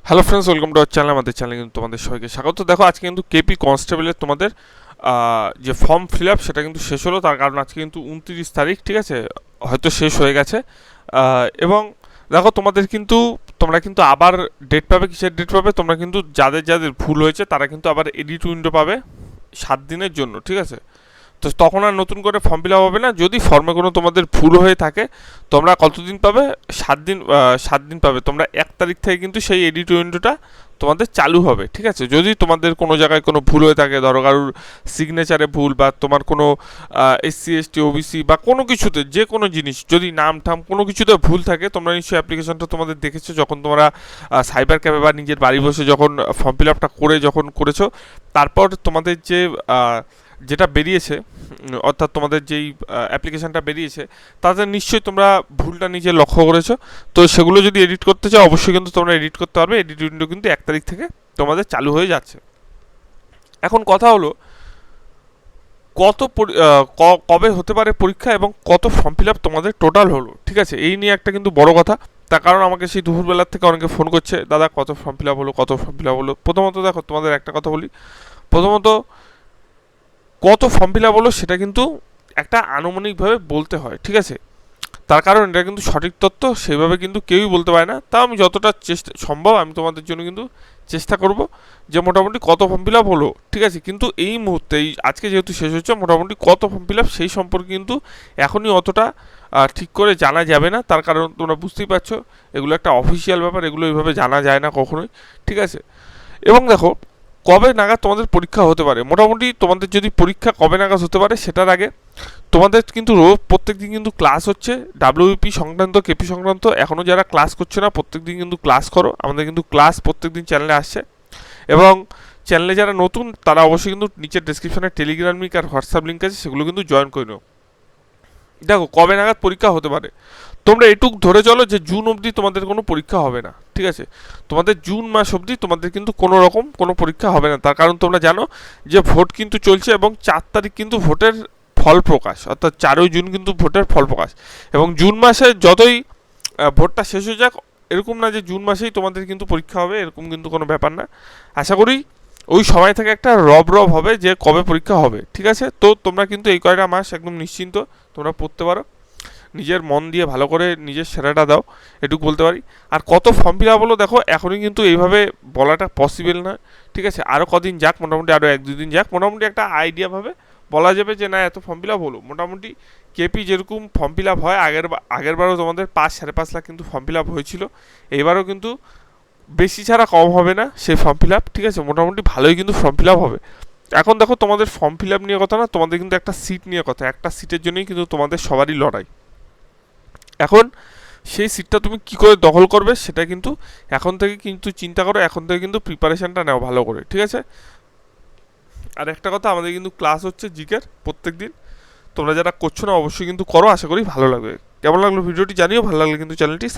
Hello friends, welcome to our channel. আমাদের চ্যানেলে কিন্তু তোমাদের সবাইকে স্বাগত। দেখো, আজকে কিন্তু কেপি কনস্টেবলের তোমাদের যে ফর্ম ফিল আপ সেটা কিন্তু শেষ হলো। তার কারণ আজকে কিন্তু 29 তারিখ, ঠিক আছে, হয়তো শেষ হয়ে গেছে। এবং দেখো, তোমরা কিন্তু আবার ডেট পাবে। কিসের ডেট পাবে? তোমরা কিন্তু যাদের যাদের ভুল হয়েছে তারা কিন্তু আবার এডিট উইন্ডো পাবে 7 দিনের জন্য, ঠিক আছে। তো তখন আর নতুন করে ফর্ম ফিল আপ হবে না। যদি ফর্মে কোনো তোমাদের ভুল হয়ে থাকে, তোমরা কতদিন পাবে? 7 দিন। 7 দিন পাবে। তোমরা 1 তারিখ থেকে কিন্তু সেই এডিট উইন্ডোটা তোমাদের চালু হবে, ঠিক আছে। যদি তোমাদের কোনো জায়গায় কোনো ভুল হয়ে থাকে, ধরো কারোর সিগনেচারে ভুল, বা তোমার কোনো SC ST OBC বা কোনো কিছুতে, যে কোনো জিনিস, যদি নাম ঠাম কোনো কিছুতে ভুল থাকে, তোমরা নিশ্চয়ই অ্যাপ্লিকেশনটা তোমাদের দেখেছো যখন তোমরা সাইবার ক্যাফে বা নিজের বাড়ি বসে যখন ফর্ম ফিল আপটা যখন করেছো। তারপর তোমাদের যে যেটা বেরিয়েছে, অর্থাৎ তোমাদের যেই অ্যাপ্লিকেশানটা বেরিয়েছে, তাতে নিশ্চয়ই তোমরা ভুলটা নিজে লক্ষ্য করেছো। তো সেগুলো যদি এডিট করতে চাও, অবশ্যই কিন্তু তোমরা এডিট করতে পারবে। এডিট উইন্ডো কিন্তু 1 তারিখ থেকে তোমাদের চালু হয়ে যাচ্ছে। এখন কথা হলো, কবে হতে পারে পরীক্ষা এবং কত ফর্ম ফিল আপ তোমাদের টোটাল হলো, ঠিক আছে। এই নিয়ে একটা কিন্তু বড় কথা। তার কারণ আমাকে সেই দুপুরবেলার থেকে অনেকে ফোন করছে, দাদা কত ফর্ম ফিল আপ হলো, কত ফর্ম ফিল আপ হলো। প্রথমত দেখো, তোমাদের একটা কথা বলি। প্রথমত, কত ফর্ম ফিল আপ হলো সেটা কিন্তু একটা আনুমানিকভাবে বলতে হয়, ঠিক আছে। তার কারণ এটা কিন্তু সঠিক তথ্য সেইভাবে কিন্তু কেউই বলতে পারে না। তাও আমি যতটা চেষ্টা সম্ভব আমি তোমাদের জন্য কিন্তু চেষ্টা করব যে মোটামুটি কত ফর্ম ফিল আপ হলো, ঠিক আছে। কিন্তু এই মুহূর্তে, আজকে যেহেতু শেষ হচ্ছে, মোটামুটি কত ফর্ম ফিল আপ সেই সম্পর্কে কিন্তু এখনই অতটা ঠিক করে জানা যাবে না। তার কারণ তোমরা বুঝতেই পারছো, এগুলো একটা অফিসিয়াল ব্যাপার, এগুলো এইভাবে জানা যায় না কখনোই, ঠিক আছে। এবং দেখো, কবে নাগাদ তোমাদের পরীক্ষা হতে পারে। মোটামুটি তোমাদের যদি পরীক্ষা কবে নাগাদ হতে পারে, সেটার আগে তোমাদের কিন্তু প্রত্যেক দিন কিন্তু ক্লাস হচ্ছে। WBP সংক্রান্ত, কেপি সংক্রান্ত এখনও যারা ক্লাস করছে না, প্রত্যেক দিন কিন্তু ক্লাস করো। আমাদের কিন্তু ক্লাস প্রত্যেক দিন চ্যানেলে আসছে। এবং চ্যানেলে যারা নতুন, তারা অবশ্যই কিন্তু নিচের ডেসক্রিপশনে টেলিগ্রাম লিঙ্ক আর হোয়াটসঅ্যাপ লিঙ্ক আছে, সেগুলো কিন্তু জয়েন করে নাও। দেখো, কবে নাগাদ পরীক্ষা হতে পারে, তোমরা এটুক ধরে চলো যে জুন অবধি তোমাদের কোনো পরীক্ষা হবে না, ঠিক আছে। তোমাদের জুন মাস অবধি তোমাদের কিন্তু কোনো রকম কোনো পরীক্ষা হবে না। তার কারণ তোমরা জানো যে ভোট কিন্তু চলছে, এবং 4 তারিখ কিন্তু ভোটের ফল প্রকাশ, অর্থাৎ 4ই জুন কিন্তু ভোটের ফল প্রকাশ। এবং জুন মাসে যতই ভোটটা শেষ হয়ে যাক, এরকম না যে জুন মাসেই তোমাদের কিন্তু পরীক্ষা হবে, এরকম কিন্তু কোনো ব্যাপার না। আশা করি ওই সময় থেকে একটা রব হবে যে কবে পরীক্ষা হবে, ঠিক আছে। তো তোমরা কিন্তু এই কয়টা মাস একদম নিশ্চিন্ত তোমরা পড়তে পারো। নিজের মন দিয়ে ভালো করে নিজের সেরাটা দাও, এটুকু বলতে পারি। আর কত ফর্ম ফিল আপ হলো, দেখো এখনই কিন্তু এইভাবে বলাটা পসিবল না, ঠিক আছে। আরও কদিন যাক, মোটামুটি আরও 1-2 দিন যাক, মোটামুটি একটা আইডিয়াভাবে বলা যাবে যে না, এত ফর্ম ফিল আপ হলো। মোটামুটি কেপি যেরকম ফর্ম ফিল আপ হয়, আগেরবারও তোমাদের 5-5.5 লাখ কিন্তু ফর্ম ফিল আপ হয়েছিল। এবারও কিন্তু বেশি ছাড়া কম হবে না সেই ফর্ম ফিল আপ, ঠিক আছে। মোটামুটি ভালোই কিন্তু ফর্ম ফিল আপ হবে। এখন দেখো, তোমাদের ফর্ম ফিল আপ নিয়ে কথা না, তোমাদের কিন্তু একটা সিট নিয়ে কথা। একটা সিটের জন্যই কিন্তু তোমাদের সবারই লড়াই। এখন সেই সিটটা তুমি কি করে দখল করবে, সেটা কিন্তু এখন থেকে কিন্তু চিন্তা করো, এখন থেকে কিন্তু প্রিপারেশনটা নাও ভালো করে, ঠিক আছে। আর একটা কথা, আমাদের কিন্তু ক্লাস হচ্ছে জিকের প্রত্যেক দিন। তোমরা যারা করছো না, অবশ্যই কিন্তু করো। আশা করি ভালো লাগবে। কেমন লাগলো ভিডিওটি জানিও। ভালো লাগলে কিন্তু চ্যানেলটি